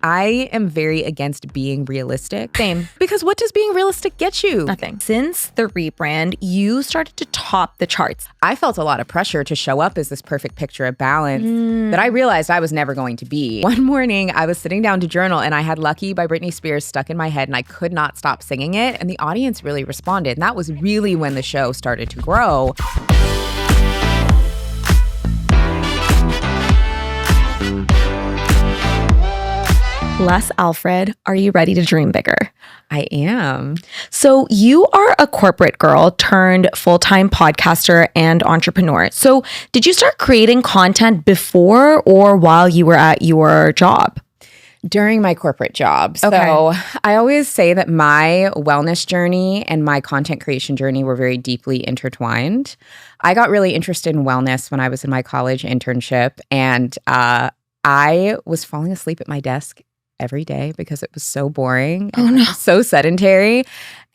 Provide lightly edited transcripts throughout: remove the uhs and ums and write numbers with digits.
I am very against being realistic. Same. Because what does being realistic get you? Nothing. Since the rebrand, you started to top the charts. I felt a lot of pressure to show up as this perfect picture of balance that I realized I was never going to be. One morning, I was sitting down to journal and I had Lucky by Britney Spears stuck in my head and I could not stop singing it. And the audience really responded. And that was really when the show started to grow. Les Alfred, are you ready to dream bigger? I am. So you are a corporate girl turned full-time podcaster and entrepreneur. So did you start creating content before or while you were at your job? During my corporate job. Okay. So I always say that my wellness journey and my content creation journey were very deeply intertwined. I got really interested in wellness when I was in my college internship, and I was falling asleep at my desk every day because it was so boring and so sedentary.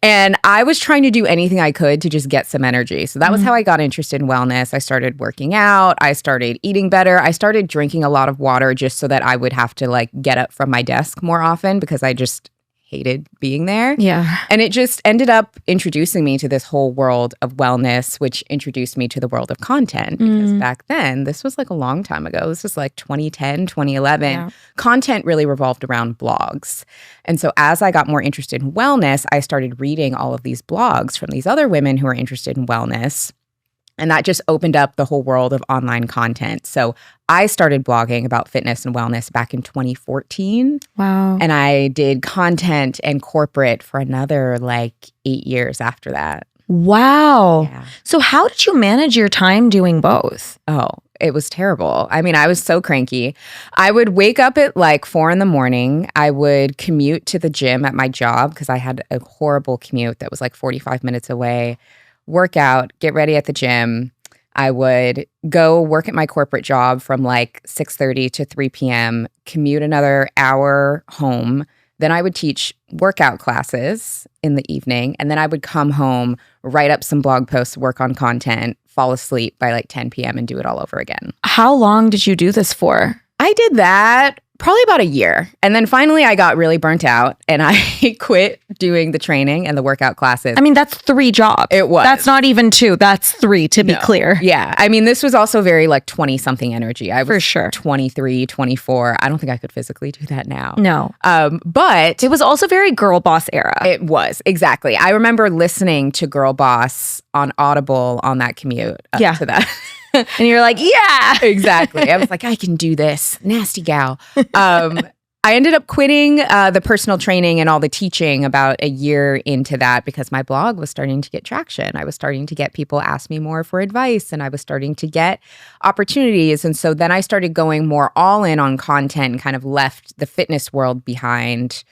And I was trying to do anything I could to just get some energy. So that was how I got interested in wellness. I started working out. I started eating better. I started drinking a lot of water just so that I would have to like get up from my desk more often because I just hated being there. Yeah. And it just ended up introducing me to this whole world of wellness, which introduced me to the world of content. Because back then, this was like a long time ago. This was like 2010, 2011. Yeah. Content really revolved around blogs. And so as I got more interested in wellness, I started reading all of these blogs from these other women who are interested in wellness. And that just opened up the whole world of online content. So I started blogging about fitness and wellness back in 2014. Wow. And I did content and corporate for another like 8 years after that. Wow. Yeah. So how did you manage your time doing both? Oh, it was terrible. I mean, I was so cranky. I would wake up at like 4 a.m. I would commute to the gym at my job because I had a horrible commute that was like 45 minutes away. Work out, get ready at the gym. I would go work at my corporate job from like 6:30 to 3 p.m., commute another hour home. Then I would teach workout classes in the evening. And then I would come home, write up some blog posts, work on content, fall asleep by like 10 p.m. and do it all over again. How long did you do this for? I did that probably about a year. And then finally I got really burnt out and I quit doing the training and the workout classes. I mean, that's 3 jobs. It was. That's not even 2. That's 3, to be clear. Yeah. I mean, this was also very like 20-something energy. I was For sure. 23, 24. I don't think I could physically do that now. No. But It was also very girl boss era. it was. Exactly. I remember listening to Girl Boss on Audible on that commute up to that. And you're like, yeah. Exactly. I was like, I can do this. Nasty gal. I ended up quitting the personal training and all the teaching about a year into that because my blog was starting to get traction. I was starting to get people ask me more for advice and I was starting to get opportunities. And so then I started going more all in on content and kind of left the fitness world behind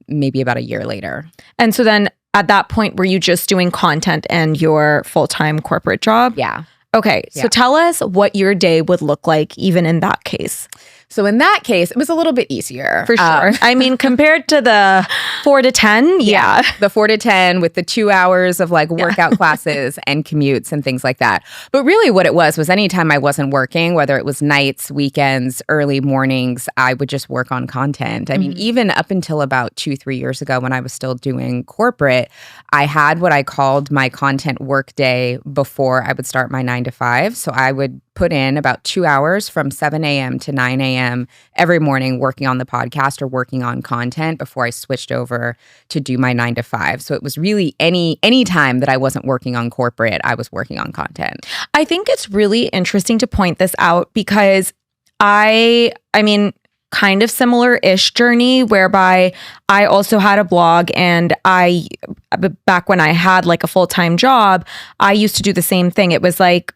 maybe about a year later. And so then at that point, were you just doing content and your full-time corporate job? Yeah. Okay. So tell us what your day would look like even in that case. So in that case, it was a little bit easier. For sure. I mean, compared to the 4 to 10, yeah. The 4 to 10 with the 2 hours of like workout classes and commutes and things like that. But really what it was anytime I wasn't working, whether it was nights, weekends, early mornings, I would just work on content. I mean, even up until about 2-3 years ago when I was still doing corporate, I had what I called my content work day before I would start my 9 to 5. So I would put in about 2 hours from 7 a.m. to 9 a.m. every morning working on the podcast or working on content before I switched over to do my 9 to 5. So it was really any time that I wasn't working on corporate, I was working on content. I think it's really interesting to point this out because I mean, kind of similar-ish journey whereby I also had a blog and back when I had like a full-time job, I used to do the same thing. It was like,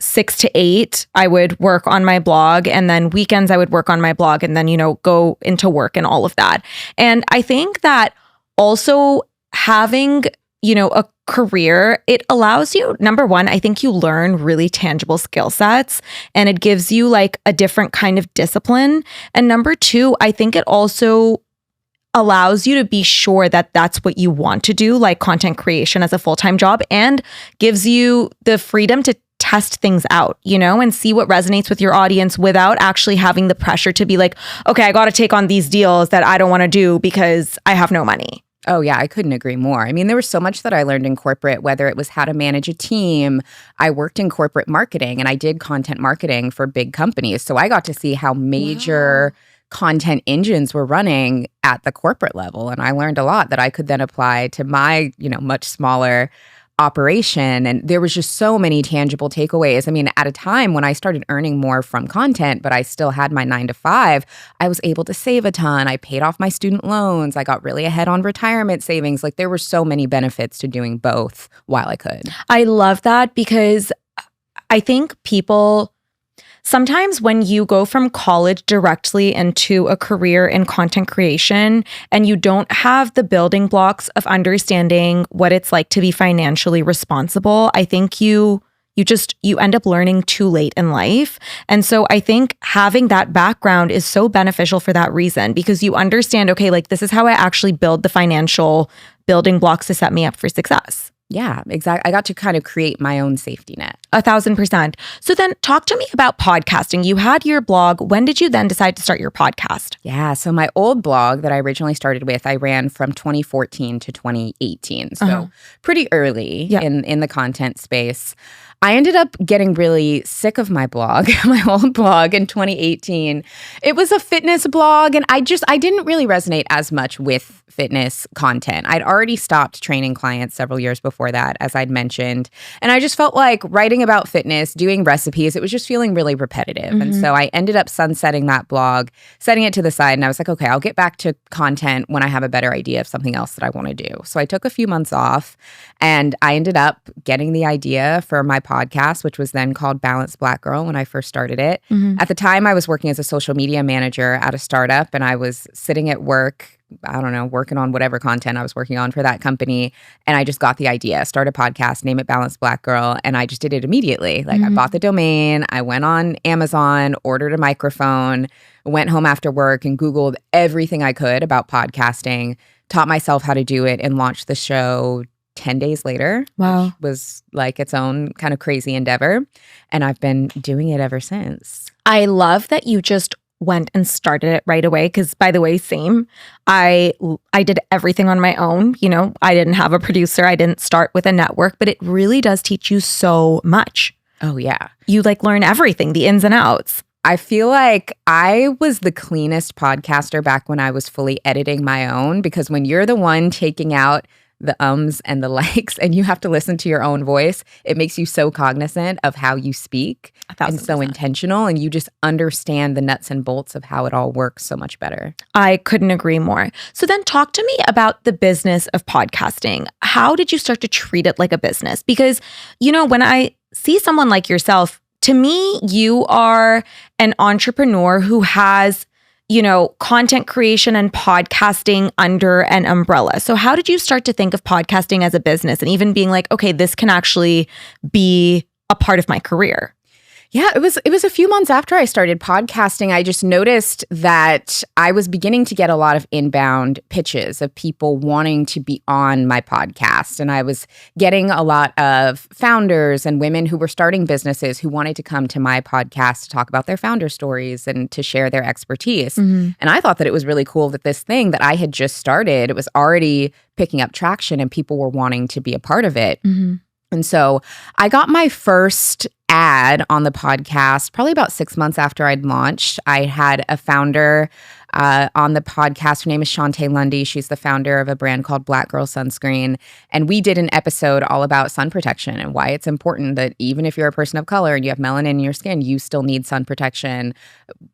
6 to 8, I would work on my blog and then weekends I would work on my blog and then, go into work and all of that. And I think that also having, a career, it allows you, number one, I think you learn really tangible skill sets and it gives you like a different kind of discipline. And number two, I think it also allows you to be sure that that's what you want to do, like content creation as a full-time job, and gives you the freedom to test things out, and see what resonates with your audience without actually having the pressure to be like, okay, I got to take on these deals that I don't want to do because I have no money. Oh, yeah, I couldn't agree more. I mean, there was so much that I learned in corporate, whether it was how to manage a team. I worked in corporate marketing and I did content marketing for big companies. So I got to see how major content engines were running at the corporate level. And I learned a lot that I could then apply to my, much smaller operation. And there was just so many tangible takeaways. I mean, at a time when I started earning more from content, but I still had my 9 to 5, I was able to save a ton. I paid off my student loans. I got really ahead on retirement savings. Like there were so many benefits to doing both while I could. I love that because I think people sometimes when you go from college directly into a career in content creation and you don't have the building blocks of understanding what it's like to be financially responsible, I think you end up learning too late in life. And so I think having that background is so beneficial for that reason, because you understand, okay, like this is how I actually build the financial building blocks to set me up for success. Yeah, exactly. I got to kind of create my own safety net. 1,000%. So then talk to me about podcasting. You had your blog. When did you then decide to start your podcast? Yeah, so my old blog that I originally started with, I ran from 2014 to 2018. So pretty early in the content space. I ended up getting really sick of my blog, my old blog in 2018. It was a fitness blog, and I didn't really resonate as much with fitness content. I'd already stopped training clients several years before that, as I'd mentioned. And I just felt like writing about fitness, doing recipes, it was just feeling really repetitive. And so I ended up sunsetting that blog, setting it to the side. And I was like, okay, I'll get back to content when I have a better idea of something else that I want to do. So I took a few months off and I ended up getting the idea for my podcast, which was then called Balanced Black Girl when I first started it. At the time, I was working as a social media manager at a startup, and I was sitting at work, I don't know, working on whatever content I was working on for that company. And I just got the idea, start a podcast, name it Balanced Black Girl. And I just did it immediately. Like I bought the domain, I went on Amazon, ordered a microphone, went home after work and Googled everything I could about podcasting, taught myself how to do it, and launched the show 10 days later. Wow. Which was like its own kind of crazy endeavor. And I've been doing it ever since. I love that you just went and started it right away, because by the way, same. I did everything on my own. I didn't have a producer. I didn't start with a network, but it really does teach you so much. Oh, yeah. You learn everything, the ins and outs. I feel like I was the cleanest podcaster back when I was fully editing my own, because when you're the one taking out the ums and the likes and you have to listen to your own voice, it makes you so cognizant of how you speak and so intentional, and you just understand the nuts and bolts of how it all works so much better. I couldn't agree more. So then talk to me about the business of podcasting. How did you start to treat it like a business? Because, when I see someone like yourself, to me, you are an entrepreneur who has content creation and podcasting under an umbrella. So how did you start to think of podcasting as a business and even being like, okay, this can actually be a part of my career? Yeah, it was a few months after I started podcasting, I just noticed that I was beginning to get a lot of inbound pitches of people wanting to be on my podcast. And I was getting a lot of founders and women who were starting businesses who wanted to come to my podcast to talk about their founder stories and to share their expertise. And I thought that it was really cool that this thing that I had just started, it was already picking up traction and people were wanting to be a part of it. And so I got my first ad on the podcast probably about 6 months after I'd launched. I had a founder on the podcast. Her name is Shantae Lundy. She's the founder of a brand called Black Girl Sunscreen. And we did an episode all about sun protection and why it's important that even if you're a person of color and you have melanin in your skin, you still need sun protection.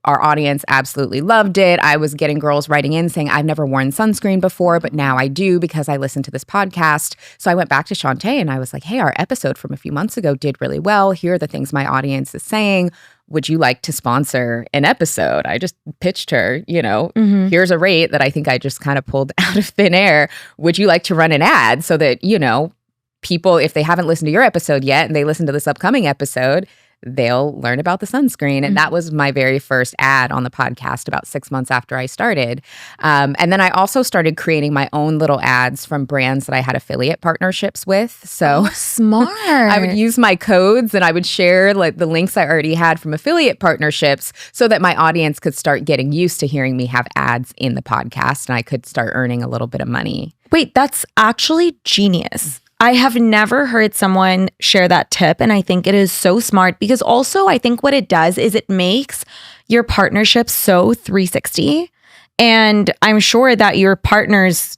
Our audience absolutely loved it. I was getting girls writing in saying, I've never worn sunscreen before, but now I do because I listened to this podcast. So I went back to Shantae and I was like, hey, our episode from a few months ago did really well. Here are the things my audience is saying. Would you like to sponsor an episode? I just pitched her, here's a rate that I think I just kind of pulled out of thin air. Would you like to run an ad so that, people, if they haven't listened to your episode yet and they listen to this upcoming episode, they'll learn about the sunscreen. And that was my very first ad on the podcast about 6 months after I started. And then I also started creating my own little ads from brands that I had affiliate partnerships with. So smart. I would use my codes and I would share like the links I already had from affiliate partnerships so that my audience could start getting used to hearing me have ads in the podcast and I could start earning a little bit of money. Wait, that's actually genius. I have never heard someone share that tip, and I think it is so smart because also I think what it does is it makes your partnership so 360. And I'm sure that your partners,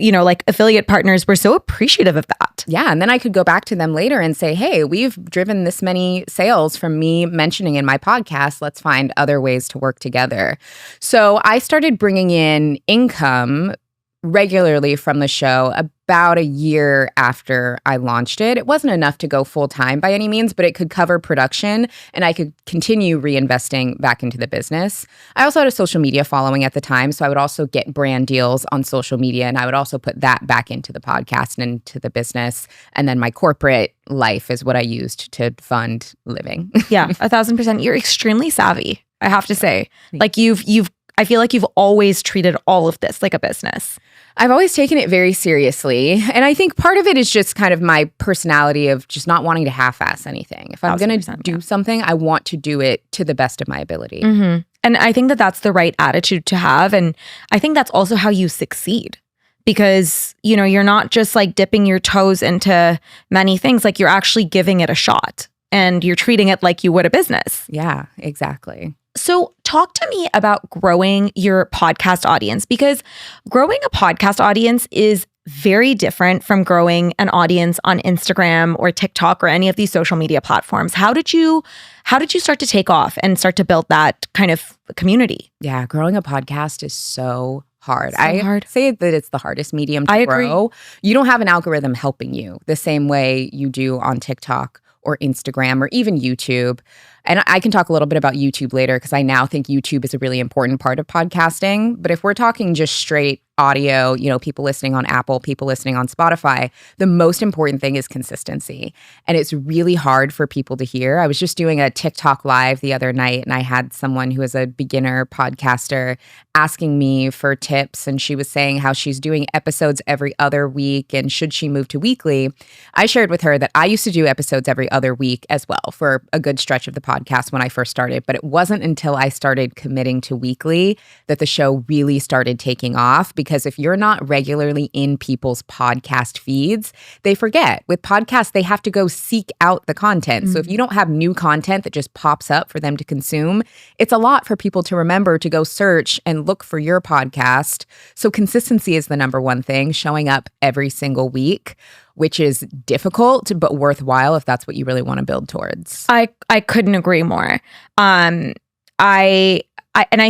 like affiliate partners, were so appreciative of that. Yeah. And then I could go back to them later and say, hey, we've driven this many sales from me mentioning in my podcast. Let's find other ways to work together. So I started bringing in income regularly from the show about a year after I launched it. It wasn't enough to go full time by any means, but it could cover production and I could continue reinvesting back into the business. I also had a social media following at the time, so I would also get brand deals on social media and I would also put that back into the podcast and into the business. And then my corporate life is what I used to fund living. Yeah, 1,000%. You're extremely savvy, I have to say. Like I feel like you've always treated all of this like a business. I've always taken it very seriously. And I think part of it is just kind of my personality of just not wanting to half-ass anything. If I'm going to do something, I want to do it to the best of my ability. Mm-hmm. And I think that that's the right attitude to have. And I think that's also how you succeed. Because, you're not just like dipping your toes into many things. Like you're actually giving it a shot. And you're treating it like you would a business. Yeah, exactly. So talk to me about growing your podcast audience, because growing a podcast audience is very different from growing an audience on Instagram or TikTok or any of these social media platforms. How did you start to take off and start to build that kind of community? Yeah, growing a podcast is so hard. Hard. Say that it's the hardest medium to grow. Agree. You don't have an algorithm helping you the same way you do on TikTok or Instagram or even YouTube. And I can talk a little bit about YouTube later because I now think YouTube is a really important part of podcasting. But if we're talking just straight audio, people listening on Apple, people listening on Spotify, the most important thing is consistency. And it's really hard for people to hear. I was just doing a TikTok live the other night and I had someone who is a beginner podcaster asking me for tips. And she was saying how she's doing episodes every other week and should she move to weekly. I shared with her that I used to do episodes every other week as well for a good stretch of the podcast when I first started. But it wasn't until I started committing to weekly that the show really started taking off. Because if you're not regularly in people's podcast feeds, they forget. With podcasts, they have to go seek out the content. Mm-hmm. So if you don't have new content that just pops up for them to consume, it's a lot for people to remember to go search and look for your podcast. So consistency is the number one thing, showing up every single week, which is difficult but worthwhile if that's what you really want to build towards. I couldn't agree more. I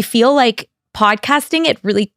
feel like podcasting, it really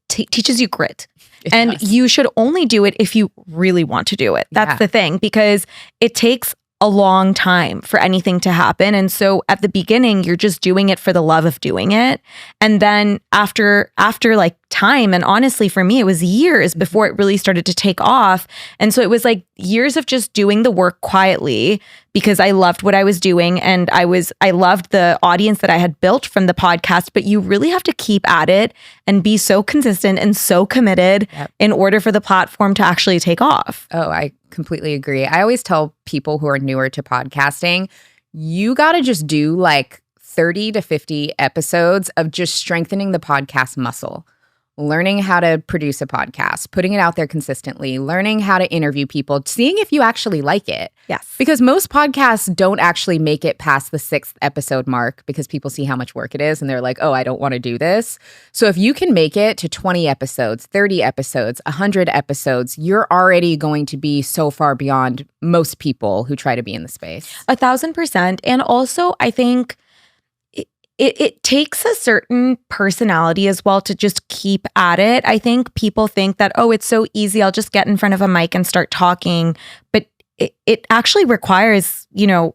teaches you grit. And you should only do it if you really want to do it. That's the thing, because it takes a long time for anything to happen. And so at the beginning, you're just doing it for the love of doing it. And then after like time, and honestly, for me, it was years before it really started to take off. And so it was like years of just doing the work quietly because I loved what I was doing. And I loved the audience that I had built from the podcast, but you really have to keep at it and be so consistent and so committed in order for the platform to actually take off. Oh, I completely agree. I always tell people who are newer to podcasting, you got to just do like 30 to 50 episodes of just strengthening the podcast muscle. Learning how to produce a podcast, putting it out there consistently, learning how to interview people, seeing if you actually like it. Yes. Because most podcasts don't actually make it past the 6th episode mark because people see how much work it is and they're like, oh, I don't want to do this. So if you can make it to 20 episodes, 30 episodes, 100 episodes, you're already going to be so far beyond most people who try to be in the space. 1,000%. And also, I think It takes a certain personality as well to just keep at it. I think people think that, oh, it's so easy. I'll just get in front of a mic and start talking. But it actually requires,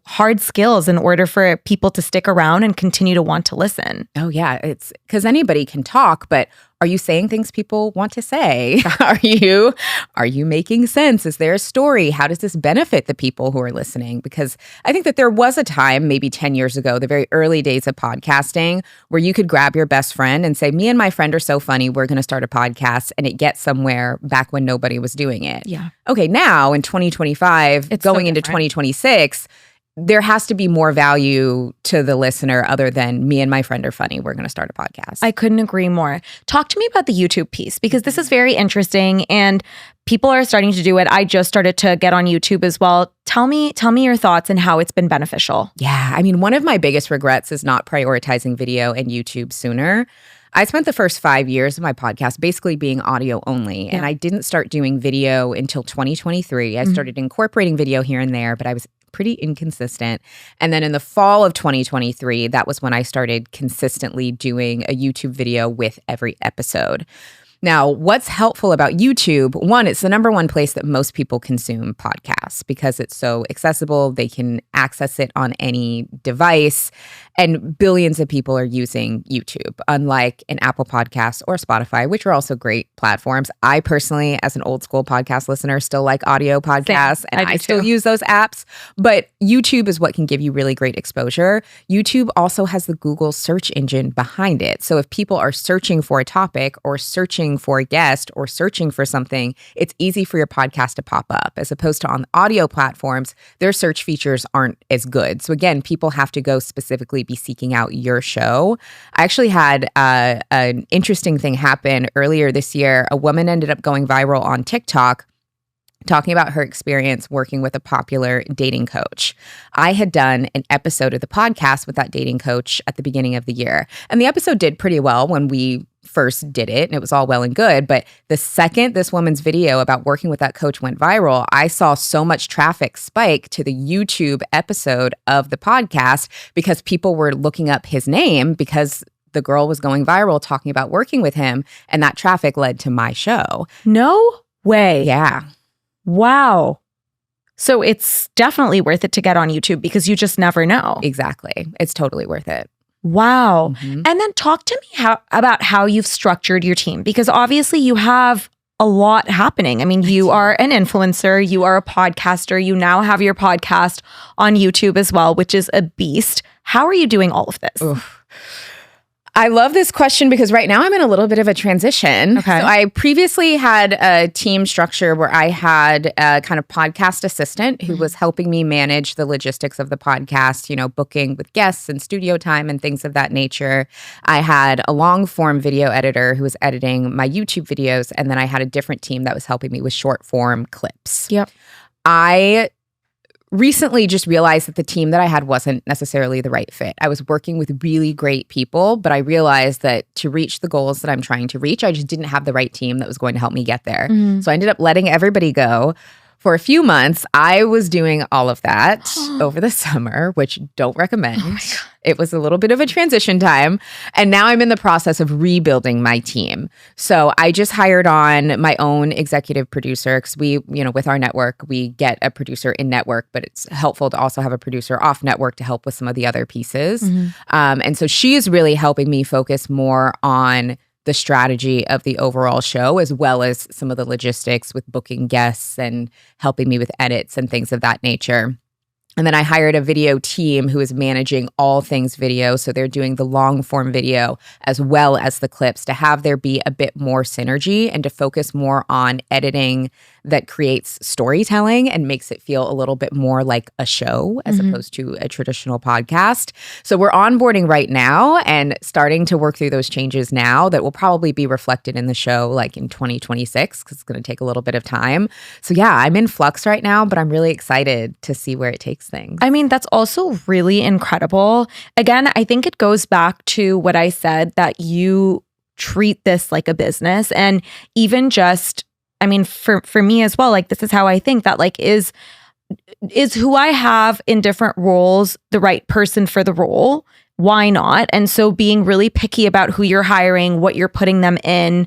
hard skills in order for people to stick around and continue to want to listen. Oh, yeah. It's because anybody can talk, but Are you saying things people want to say? Are you making sense? Is there a story? How does this benefit the people who are listening? Because I think that there was a time, maybe 10 years ago, the very early days of podcasting, where you could grab your best friend and say, me and my friend are so funny, we're going to start a podcast, and it gets somewhere back when nobody was doing it. Yeah. Okay, now in 2025, It's going so into different. 2026, there has to be more value to the listener other than me and my friend are funny, we're going to start a podcast. I couldn't agree more. Talk to me about the YouTube piece, because this is very interesting and people are starting to do it. I just started to get on YouTube as well. Tell me your thoughts and how it's been beneficial. Yeah, I mean, one of my biggest regrets is not prioritizing video and YouTube sooner. I spent the first 5 years of my podcast basically being audio only, and I didn't start doing video until 2023. I started incorporating video here and there, but I was pretty inconsistent. And then in the fall of 2023, that was when I started consistently doing a YouTube video with every episode. Now, what's helpful about YouTube? One, it's the number one place that most people consume podcasts because it's so accessible. They can access it on any device, and billions of people are using YouTube, unlike an Apple Podcast or Spotify, which are also great platforms. I personally, as an old school podcast listener, still like audio podcasts, and I still use those apps. But YouTube is what can give you really great exposure. YouTube also has the Google search engine behind it. So if people are searching for a topic or searching for a guest or searching for something, it's easy for your podcast to pop up, as opposed to on audio platforms, their search features aren't as good. So again, people have to go specifically be seeking out your show. I actually had an interesting thing happen earlier this year. A woman ended up going viral on TikTok talking about her experience working with a popular dating coach. I had done an episode of the podcast with that dating coach at the beginning of the year. And the episode did pretty well when we first did it, and it was all well and good. But the second this woman's video about working with that coach went viral, I saw so much traffic spike to the YouTube episode of the podcast because people were looking up his name because the girl was going viral talking about working with him, and that traffic led to my show. No way. Yeah. Wow. So it's definitely worth it to get on YouTube because you just never know. Exactly. It's totally worth it. Wow. And then talk to me about how you've structured your team, because obviously you have a lot happening. I mean, you are an influencer, you are a podcaster, you now have your podcast on YouTube as well, which is a beast. How are you doing all of this? Oof. I love this question because right now I'm in a little bit of a transition. Okay. So I previously had a team structure where I had a kind of podcast assistant who was helping me manage the logistics of the podcast, you know, booking with guests and studio time and things of that nature. I had a long form video editor who was editing my YouTube videos. And then I had a different team that was helping me with short form clips. Yep. I recently just realized that the team that I had wasn't necessarily the right fit. I was working with really great people, but I realized that to reach the goals that I'm trying to reach, I just didn't have the right team that was going to help me get there. So I ended up letting everybody go. For a few months, I was doing all of that over the summer, which don't recommend. It was a little bit of a transition time. And now I'm in the process of rebuilding my team. So I just hired on my own executive producer because we, you know, with our network, we get a producer in network, but it's helpful to also have a producer off network to help with some of the other pieces. And so she is really helping me focus more on the strategy of the overall show, as well as some of the logistics with booking guests and helping me with edits and things of that nature. And then I hired a video team who is managing all things video. So they're doing the long form video as well as the clips to have there be a bit more synergy and to focus more on editing that creates storytelling and makes it feel a little bit more like a show as opposed to a traditional podcast. So we're onboarding right now and starting to work through those changes now that will probably be reflected in the show like in 2026 because it's going to take a little bit of time. So yeah, I'm in flux right now, but I'm really excited to see where it takes things. I mean, that's also really incredible. Again, I think it goes back to what I said, that you treat this like a business. And even just, I mean, for me as well, like this is how I think that like is who I have in different roles the right person for the role? Why not? And so being really picky about who you're hiring, what you're putting them in,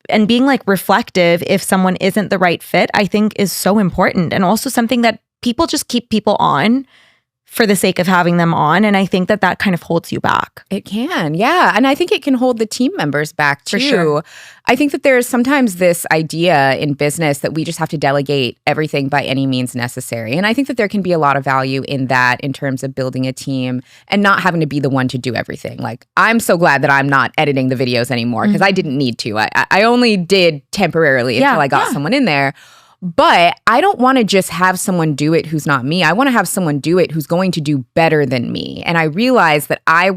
and being like reflective if someone isn't the right fit, I think is so important. And also something that people just keep people on for the sake of having them on. And I think that kind of holds you back. It can, yeah. And I think it can hold the team members back too. For sure. I think that there's sometimes this idea in business that we just have to delegate everything by any means necessary. And I think that there can be a lot of value in that in terms of building a team and not having to be the one to do everything. Like, I'm so glad that I'm not editing the videos anymore because I didn't need to. I only did temporarily until I got someone in there. But I don't want to just have someone do it who's not me. I want to have someone do it who's going to do better than me. And I realized that I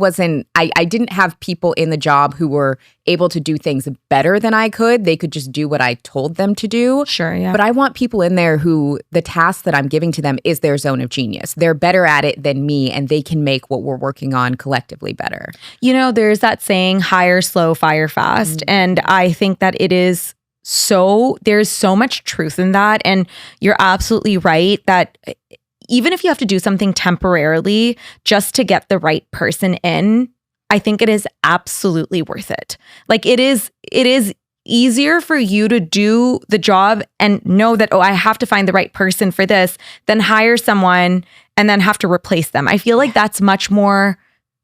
didn't have people in the job who were able to do things better than I could. They could just do what I told them to do. Sure, yeah. But I want people in there who the task that I'm giving to them is their zone of genius. They're better at it than me, and they can make what we're working on collectively better. You know, there's that saying, hire slow, fire fast. And I think that it is there's so much truth in that. And you're absolutely right that even if you have to do something temporarily just to get the right person in, I think it is absolutely worth it. Like, it is easier for you to do the job and know that, oh, I have to find the right person for this, than hire someone and then have to replace them. I feel like that's much more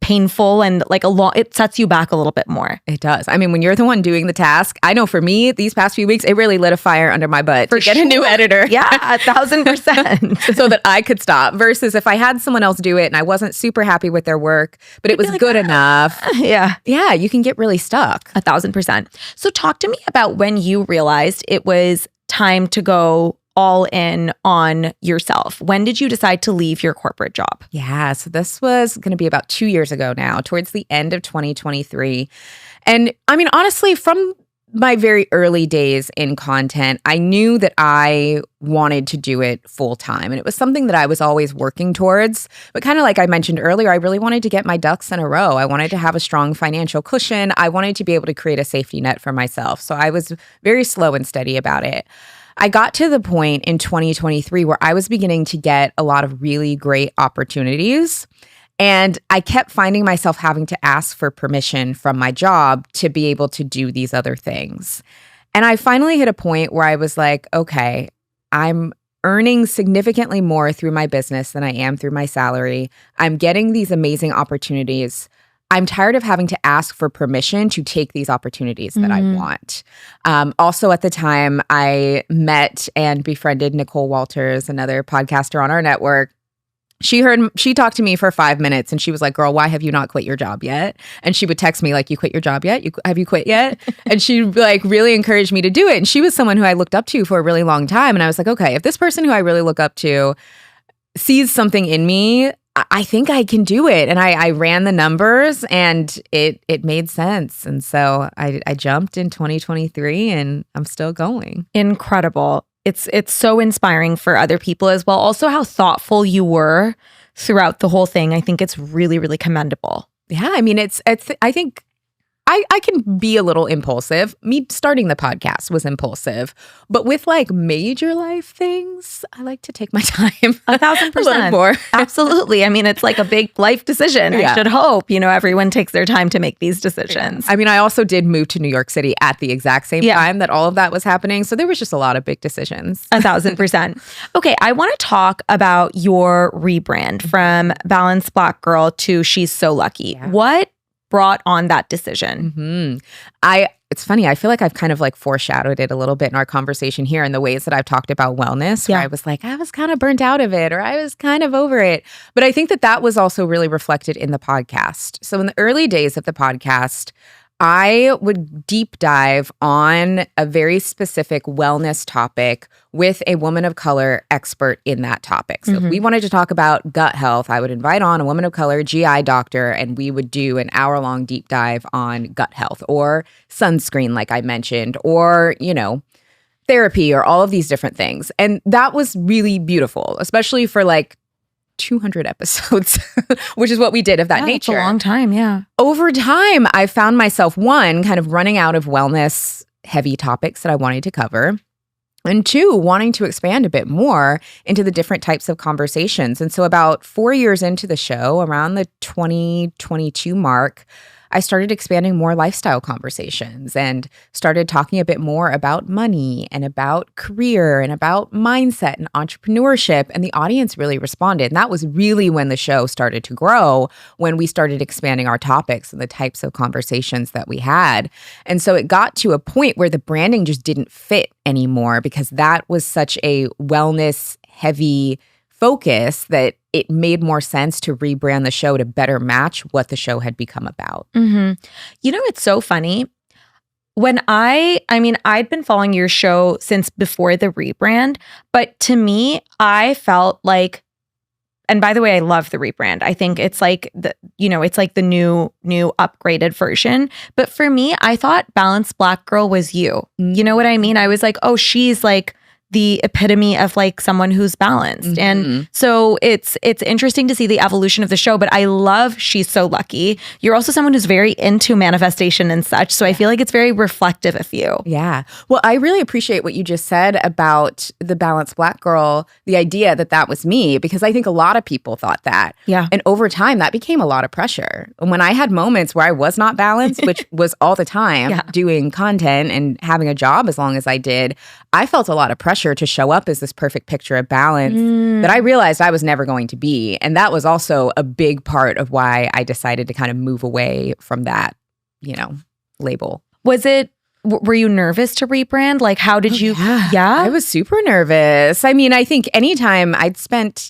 painful and like it sets you back a little bit more. It does. I mean, when you're the one doing the task, I know for me, these past few weeks, it really lit a fire under my butt to get a new editor. Yeah, 1,000%. So that I could stop, versus if I had someone else do it and I wasn't super happy with their work, but it was good enough. Yeah. Yeah, you can get really stuck. 1,000%. So talk to me about when you realized it was time to go all in on yourself. When did you decide to leave your corporate job? Yeah, so this was going to be about 2 years ago now, towards the end of 2023. And I mean, honestly, from my very early days in content, I knew that I wanted to do it full time. And it was something that I was always working towards. But kind of like I mentioned earlier, I really wanted to get my ducks in a row. I wanted to have a strong financial cushion. I wanted to be able to create a safety net for myself. So I was very slow and steady about it. I got to the point in 2023 where I was beginning to get a lot of really great opportunities. And I kept finding myself having to ask for permission from my job to be able to do these other things. And I finally hit a point where I was like, okay, I'm earning significantly more through my business than I am through my salary. I'm getting these amazing opportunities. I'm tired of having to ask for permission to take these opportunities that I want. Also, at the time, I met and befriended Nicole Walters, another podcaster on our network. She talked to me for 5 minutes and she was like, girl, why have you not quit your job yet? And she would text me like, you quit your job yet? Have you quit yet? And she like really encouraged me to do it. And she was someone who I looked up to for a really long time. And I was like, okay, if this person who I really look up to sees something in me, I think I can do it. And I ran the numbers and it made sense. And so I jumped in 2023 and I'm still going. Incredible. It's so inspiring for other people as well. Also, how thoughtful you were throughout the whole thing. I think it's really, really commendable. Yeah, I mean, I think I can be a little impulsive. Me starting the podcast was impulsive, but with like major life things, I like to take my time. 1,000%. A little more. Absolutely. I mean, it's like a big life decision. Yeah. I should hope, everyone takes their time to make these decisions. Yeah. I mean, I also did move to New York City at the exact same time that all of that was happening. So there was just a lot of big decisions. 1,000%. Okay. I want to talk about your rebrand from Balanced Black Girl to She's So Lucky. Yeah. What brought on that decision? It's funny. I feel like I've kind of like foreshadowed it a little bit in our conversation here in the ways that I've talked about wellness, where I was like, I was kind of burnt out of it, or I was kind of over it. But I think that was also really reflected in the podcast. So in the early days of the podcast, I would deep dive on a very specific wellness topic with a woman of color expert in that topic. So if we wanted to talk about gut health, I would invite on a woman of color GI doctor, and we would do an hour-long deep dive on gut health or sunscreen, like I mentioned, or, therapy or all of these different things. And that was really beautiful, especially for like 200 episodes, which is what we did of that nature. It's a long time, yeah. Over time, I found myself, one, kind of running out of wellness heavy topics that I wanted to cover, and two, wanting to expand a bit more into the different types of conversations. And so about 4 years into the show, around the 2022 mark, I started expanding more lifestyle conversations and started talking a bit more about money and about career and about mindset and entrepreneurship. And the audience really responded. And that was really when the show started to grow, when we started expanding our topics and the types of conversations that we had. And so it got to a point where the branding just didn't fit anymore because that was such a wellness heavy focus that it made more sense to rebrand the show to better match what the show had become about. Mm-hmm. You know, it's so funny. When I mean, I'd been following your show since before the rebrand, but to me, I felt like, and by the way, I love the rebrand. I think it's like it's like the new upgraded version. But for me, I thought Balanced Black Girl was you. You know what I mean? I was like, oh, she's like the epitome of like someone who's balanced. And so it's interesting to see the evolution of the show, but I love She's So Lucky. You're also someone who's very into manifestation and such. So I feel like it's very reflective of you. Yeah. Well, I really appreciate what you just said about the Balanced Black Girl, the idea that that was me, because I think a lot of people thought that. Yeah. And over time, that became a lot of pressure. And when I had moments where I was not balanced, which was all the time, doing content and having a job as long as I did, I felt a lot of pressure to show up as this perfect picture of balance that I realized I was never going to be. And that was also a big part of why I decided to kind of move away from that, label. Were you nervous to rebrand? Like, how did you? Yeah, I was super nervous. I mean, I think anytime I'd spent,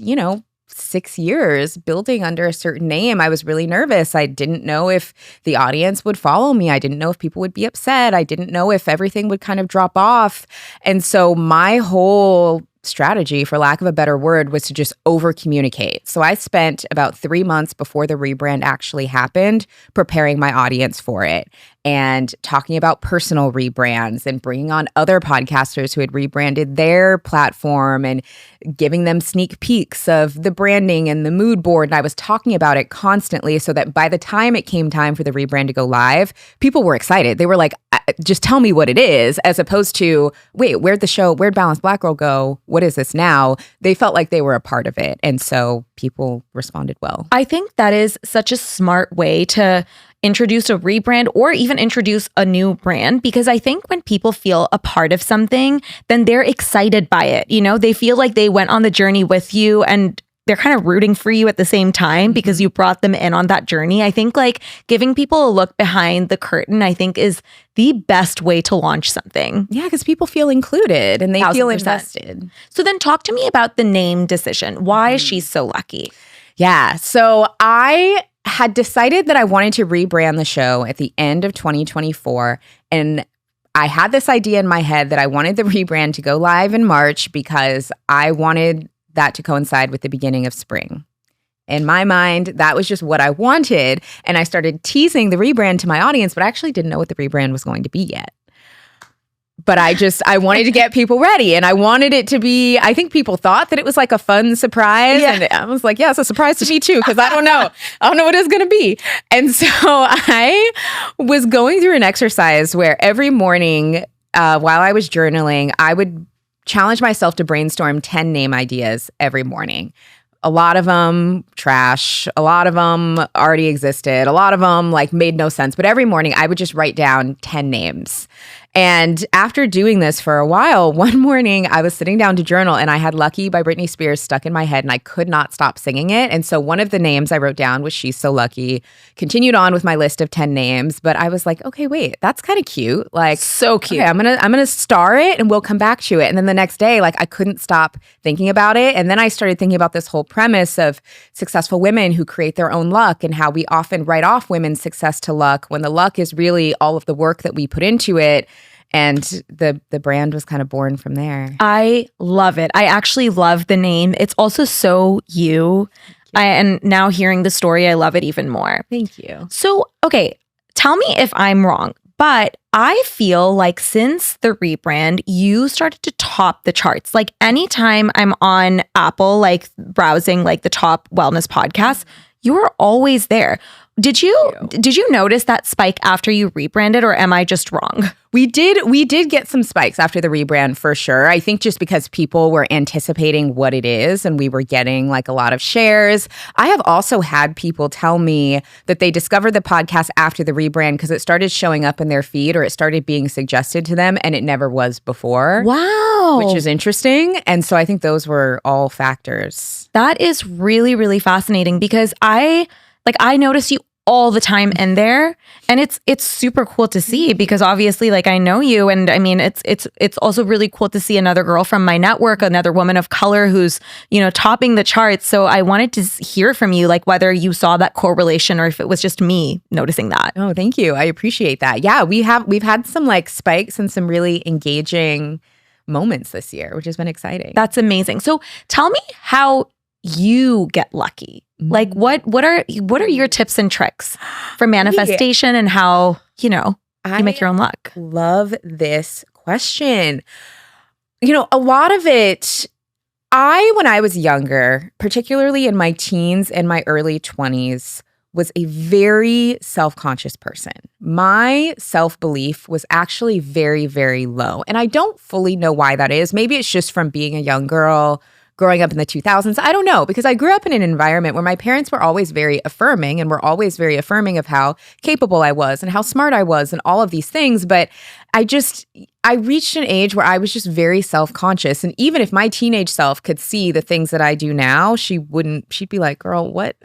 6 years building under a certain name, I was really nervous. I didn't know if the audience would follow me. I didn't know if people would be upset. I didn't know if everything would kind of drop off. And so my whole strategy, for lack of a better word, was to just over communicate. So I spent about 3 months before the rebrand actually happened preparing my audience for it and talking about personal rebrands and bringing on other podcasters who had rebranded their platform and giving them sneak peeks of the branding and the mood board. And I was talking about it constantly so that by the time it came time for the rebrand to go live, people were excited. They were like, just tell me what it is, as opposed to, wait, where'd Balanced Black Girl go? What is this now? They felt like they were a part of it. And so people responded well. I think that is such a smart way to introduce a rebrand or even introduce a new brand, because I think when people feel a part of something, then they're excited by it. They feel like they went on the journey with you and they're kind of rooting for you at the same time because you brought them in on that journey. I think like giving people a look behind the curtain, I think, is the best way to launch something. Yeah, because people feel included and they 1,000%. Feel invested. So then talk to me about the name decision. Why is She So Lucky? Yeah, so I had decided that I wanted to rebrand the show at the end of 2024. And I had this idea in my head that I wanted the rebrand to go live in March because I wanted that to coincide with the beginning of spring. In my mind, that was just what I wanted. And I started teasing the rebrand to my audience, but I actually didn't know what the rebrand was going to be yet. But I wanted to get people ready, and I wanted it to be, I think people thought that it was like a fun surprise. Yeah. And I was like, yeah, it's a surprise to me too, because I don't know. I don't know what it's going to be. And so I was going through an exercise where every morning while I was journaling, I would challenge myself to brainstorm 10 name ideas every morning. A lot of them trash, a lot of them already existed, a lot of them like made no sense. But every morning I would just write down 10 names. And after doing this for a while, one morning I was sitting down to journal and I had Lucky by Britney Spears stuck in my head and I could not stop singing it. And so one of the names I wrote down was She's So Lucky. Continued on with my list of 10 names, but I was like, okay, wait, that's kind of cute. Like, so cute. Okay, I'm gonna star it and we'll come back to it. And then the next day, like I couldn't stop thinking about it. And then I started thinking about this whole premise of successful women who create their own luck and how we often write off women's success to luck when the luck is really all of the work that we put into it. And the brand was kind of born from there. I love it. I actually love the name. It's also so you. And now hearing the story, I love it even more. Thank you. So, okay, tell me if I'm wrong, but I feel like since the rebrand, you started to top the charts. Like anytime I'm on Apple, like browsing like the top wellness podcasts, you're always there. Did you notice that spike after you rebranded, or am I just wrong? We did get some spikes after the rebrand for sure. I think just because people were anticipating what it is and we were getting like a lot of shares. I have also had people tell me that they discovered the podcast after the rebrand because it started showing up in their feed or it started being suggested to them and it never was before. Wow. Which is interesting. And so I think those were all factors. That is really, really fascinating because I notice you all the time in there, and it's super cool to see because obviously like I know you, and I mean it's also really cool to see another girl from my network, another woman of color who's, you know, topping the charts. So I wanted to hear from you, like whether you saw that correlation or if it was just me noticing that. Oh, thank you. I appreciate that. Yeah, we've had some like spikes and some really engaging moments this year, which has been exciting. That's amazing. So tell me how you get lucky. Like what are your tips and tricks for manifestation and how, you know, you make your own luck? Love this question. You know, a lot of it, when I was younger, particularly in my teens and my early 20s, was a very self-conscious person. My self-belief was actually very, very low. And I don't fully know why that is. Maybe it's just from being a young girl, growing up in the 2000s. I don't know, because I grew up in an environment where my parents were always very affirming and were always very affirming of how capable I was and how smart I was and all of these things. But I reached an age where I was just very self-conscious. And even if my teenage self could see the things that I do now, she'd be like, girl, what,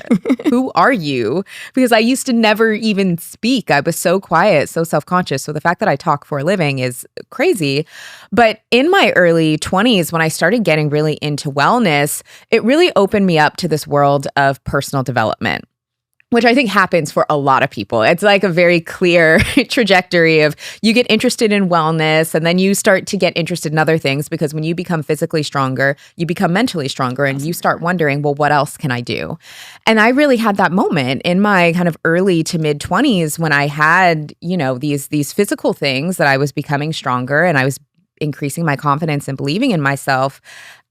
who are you? Because I used to never even speak. I was so quiet, so self-conscious. So the fact that I talk for a living is crazy. But in my early 20s, when I started getting really into wellness, it really opened me up to this world of personal development, which I think happens for a lot of people. It's like a very clear trajectory of you get interested in wellness and then you start to get interested in other things because when you become physically stronger, you become mentally stronger and you start wondering, well, what else can I do? And I really had that moment in my kind of early to mid 20s when I had, you know, these physical things that I was becoming stronger and I was increasing my confidence and believing in myself.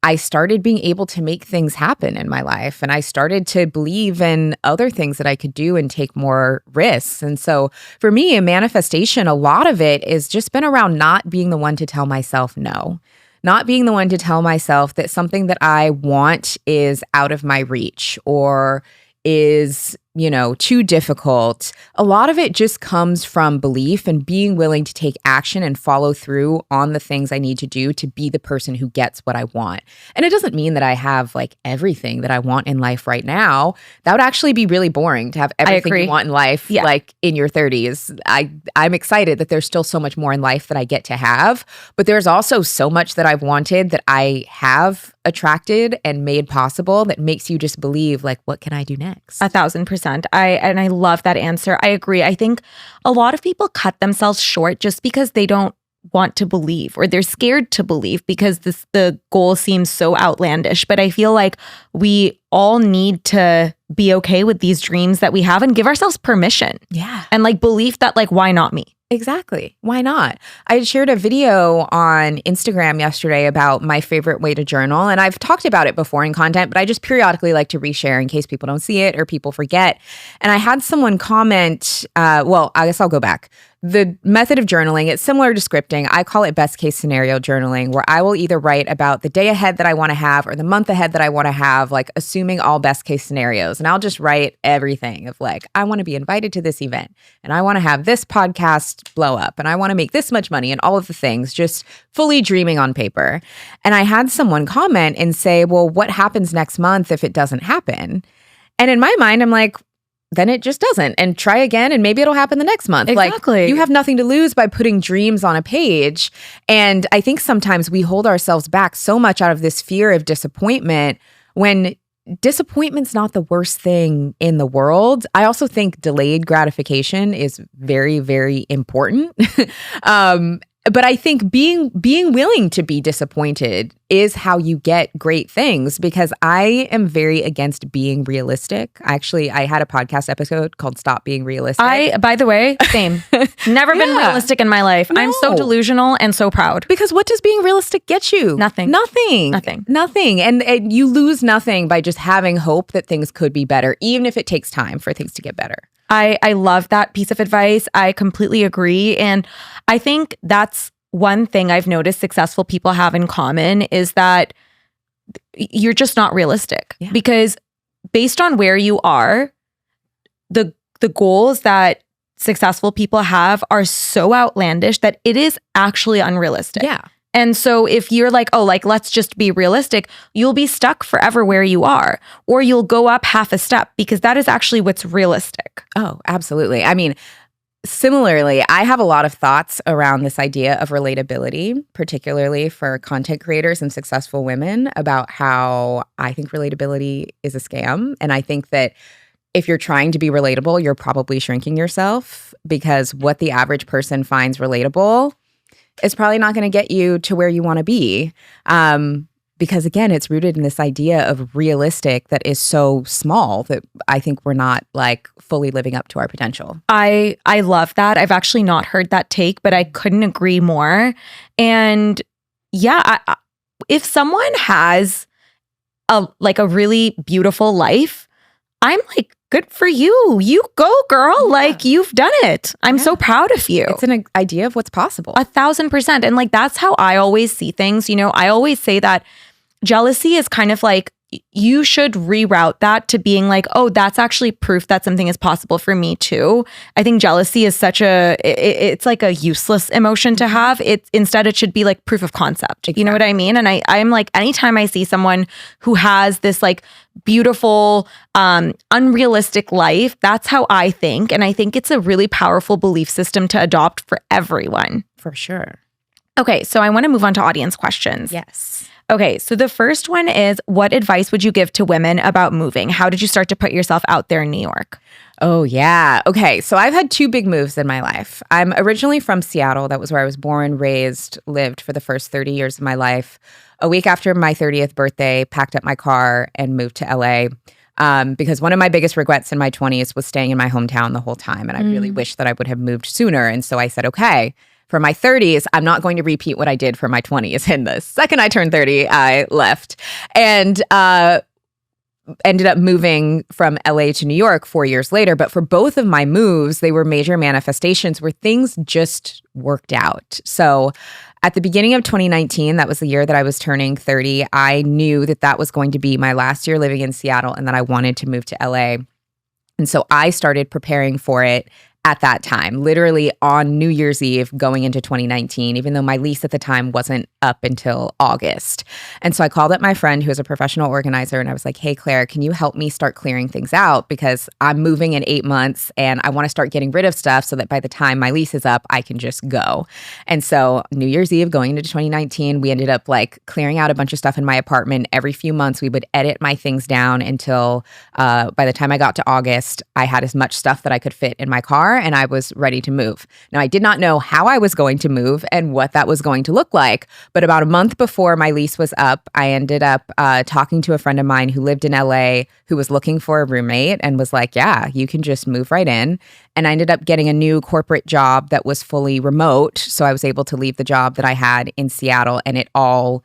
I started being able to make things happen in my life. And I started to believe in other things that I could do and take more risks. And so for me, in manifestation, a lot of it is just been around not being the one to tell myself no. Not being the one to tell myself that something that I want is out of my reach or is, you know, too difficult. A lot of it just comes from belief and being willing to take action and follow through on the things I need to do to be the person who gets what I want. And it doesn't mean that I have like everything that I want in life right now. That would actually be really boring to have everything you want in life, like in your 30s. I'm excited that there's still so much more in life that I get to have, but there's also so much that I've wanted that I have attracted and made possible that makes you just believe like, what can I do next? 1,000%. I love that answer. I agree. I think a lot of people cut themselves short just because they don't want to believe or they're scared to believe because the goal seems so outlandish. But I feel like we all need to be okay with these dreams that we have and give ourselves permission. Yeah. And like belief that like, why not me? Exactly. Why not? I shared a video on Instagram yesterday about my favorite way to journal. And I've talked about it before in content, but I just periodically like to reshare in case people don't see it or people forget. And I had someone comment, well, I guess I'll go back. The method of journaling, it's similar to scripting. I call it best case scenario journaling, where I will either write about the day ahead that I want to have or the month ahead that I want to have, like assuming all best case scenarios. And I'll just write everything of like, I want to be invited to this event and I want to have this podcast blow up and I want to make this much money and all of the things, just fully dreaming on paper. And I had someone comment and say, well, what happens next month if it doesn't happen? And in my mind, I'm like, then it just doesn't, and try again and maybe it'll happen the next month. Exactly. Like you have nothing to lose by putting dreams on a page. And I think sometimes we hold ourselves back so much out of this fear of disappointment when disappointment's not the worst thing in the world. I also think delayed gratification is very, very important. But I think being willing to be disappointed is how you get great things, because I am very against being realistic. Actually, I had a podcast episode called Stop Being Realistic. By the way, same. Never been realistic in my life. No. I'm so delusional and so proud. Because what does being realistic get you? Nothing. And you lose nothing by just having hope that things could be better, even if it takes time for things to get better. I love that piece of advice. I completely agree. And I think that's one thing I've noticed successful people have in common is that you're just not realistic. Yeah. Because based on where you are, the goals that successful people have are so outlandish that it is actually unrealistic. Yeah. And so if you're like, oh, like, let's just be realistic, you'll be stuck forever where you are, or you'll go up half a step because that is actually what's realistic. Oh, absolutely. I mean, similarly, I have a lot of thoughts around this idea of relatability, particularly for content creators and successful women, about how I think relatability is a scam. And I think that if you're trying to be relatable, you're probably shrinking yourself, because what the average person finds relatable is probably not going to get you to where you want to be. Because again, it's rooted in this idea of realistic that is so small that I think we're not like fully living up to our potential. I love that. I've actually not heard that take, but I couldn't agree more. And yeah, if someone has a really beautiful life, I'm like, good for you. You go, girl. Yeah. Like, you've done it. I'm so proud of you. It's an idea of what's possible. 1,000%. And like, that's how I always see things. You know, I always say that jealousy is kind of like, you should reroute that to being like, oh, that's actually proof that something is possible for me too. I think jealousy is it's like a useless emotion to have. Instead, it should be like proof of concept. Exactly. You know what I mean? And I'm like, anytime I see someone who has this like beautiful, unrealistic life, that's how I think. And I think it's a really powerful belief system to adopt for everyone. For sure. Okay, so I want to move on to audience questions. Yes. Okay, so the first one is, what advice would you give to women about moving? How did you start to put yourself out there in New York? Oh, yeah. Okay, so I've had 2 big moves in my life. I'm originally from Seattle. That was where I was born, raised, lived for the first 30 years of my life. A week after my 30th birthday, packed up my car and moved to LA. Because one of my biggest regrets in my 20s was staying in my hometown the whole time. And I really wish that I would have moved sooner. And so I said, okay, for my 30s, I'm not going to repeat what I did for my 20s. And the second I turned 30, I left and ended up moving from LA to New York 4 years later. But for both of my moves, they were major manifestations where things just worked out. So at the beginning of 2019, that was the year that I was turning 30, I knew that that was going to be my last year living in Seattle and that I wanted to move to LA. And so I started preparing for it at that time, literally on New Year's Eve going into 2019, even though my lease at the time wasn't up until August. And so I called up my friend who is a professional organizer and I was like, hey, Claire, can you help me start clearing things out? Because I'm moving in 8 months and I want to start getting rid of stuff so that by the time my lease is up, I can just go. And so New Year's Eve going into 2019, we ended up like clearing out a bunch of stuff in my apartment. Every few months, we would edit my things down until by the time I got to August, I had as much stuff that I could fit in my car and I was ready to move. Now, I did not know how I was going to move and what that was going to look like, but about a month before my lease was up, I ended up talking to a friend of mine who lived in LA who was looking for a roommate and was like, yeah, you can just move right in. And I ended up getting a new corporate job that was fully remote. So I was able to leave the job that I had in Seattle, and it all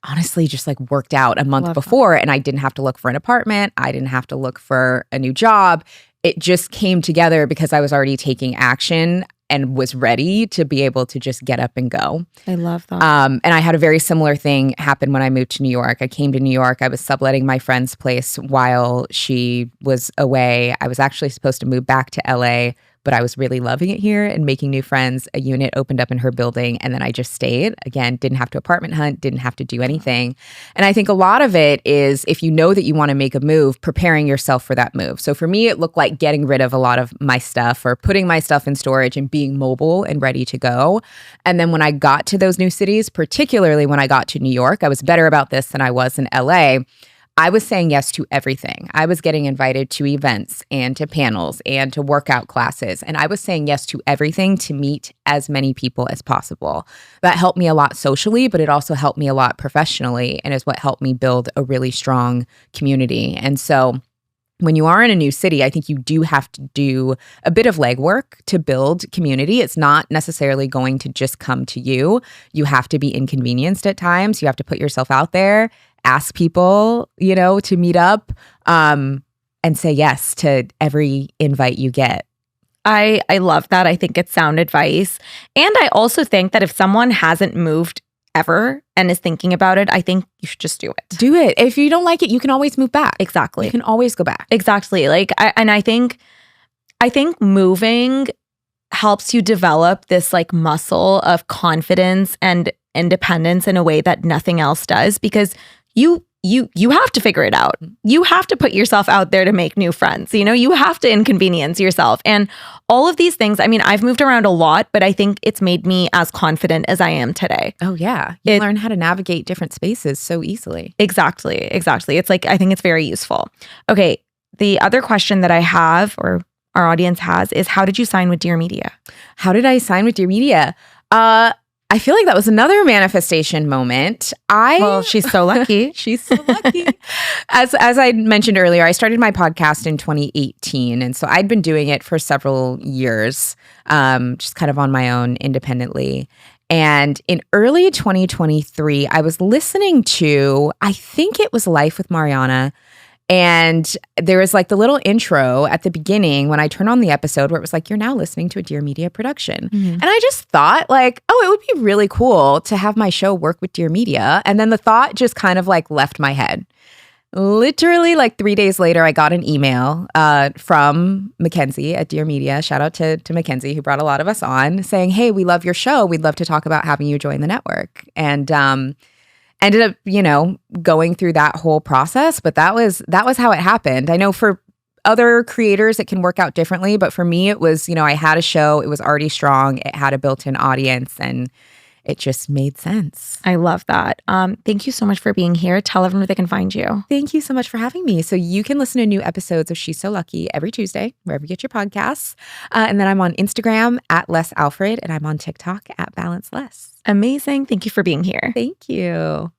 honestly just like worked out a month before. And I didn't have to look for an apartment. I didn't have to look for a new job. It just came together because I was already taking action and was ready to be able to just get up and go. I love that. And I had a very similar thing happen when I moved to New York. I came to New York. I was subletting my friend's place while she was away. I was actually supposed to move back to LA, but I was really loving it here and making new friends. A unit opened up in her building and then I just stayed. Again, didn't have to apartment hunt, didn't have to do anything. And I think a lot of it is, if you know that you want to make a move, preparing yourself for that move. So for me, it looked like getting rid of a lot of my stuff or putting my stuff in storage and being mobile and ready to go. And then when I got to those new cities, particularly when I got to New York, I was better about this than I was in LA. I was saying yes to everything. I was getting invited to events and to panels and to workout classes. And I was saying yes to everything to meet as many people as possible. That helped me a lot socially, but it also helped me a lot professionally and is what helped me build a really strong community. And so when you are in a new city, I think you do have to do a bit of legwork to build community. It's not necessarily going to just come to you. You have to be inconvenienced at times. You have to put yourself out there, ask people, to meet up. And and say yes to every invite you get. I love that. I think it's sound advice. And I also think that if someone hasn't moved ever and is thinking about it, I think you should just do it. Do it. If you don't like it, you can always move back. Exactly. You can always go back. Exactly. I think moving helps you develop this like muscle of confidence and independence in a way that nothing else does, because you have to figure it out. You have to put yourself out there to make new friends. You have to inconvenience yourself. And all of these things, I mean, I've moved around a lot, but I think it's made me as confident as I am today. Oh, yeah. You learn how to navigate different spaces so easily. Exactly. It's like, I think it's very useful. Okay. The other question that I have, or our audience has, is how did you sign with Dear Media? How did I sign with Dear Media? I feel like that was another manifestation moment. Well, she's so lucky. She's so lucky. As I mentioned earlier, I started my podcast in 2018. And so I'd been doing it for several years, just kind of on my own independently. And in early 2023, I was listening to, I think it was Life with Mariana. And there was like the little intro at the beginning when I turned on the episode where it was like, you're now listening to a Dear Media production. Mm-hmm. And I just thought like, oh, it would be really cool to have my show work with Dear Media. And then the thought just kind of like left my head. Literally like 3 days later, I got an email from Mackenzie at Dear Media. Shout out to Mackenzie, who brought a lot of us on, saying, hey, we love your show. We'd love to talk about having you join the network. And ended up, going through that whole process, but that was how it happened. I know for other creators, it can work out differently, but for me, it was, I had a show, it was already strong, it had a built-in audience, and it just made sense. I love that. Thank you so much for being here. Tell everyone where they can find you. Thank you so much for having me. So you can listen to new episodes of She's So Lucky every Tuesday, wherever you get your podcasts. And then I'm on Instagram at Les Alfred, and I'm on TikTok at Balance Less. Amazing. Thank you for being here. Thank you.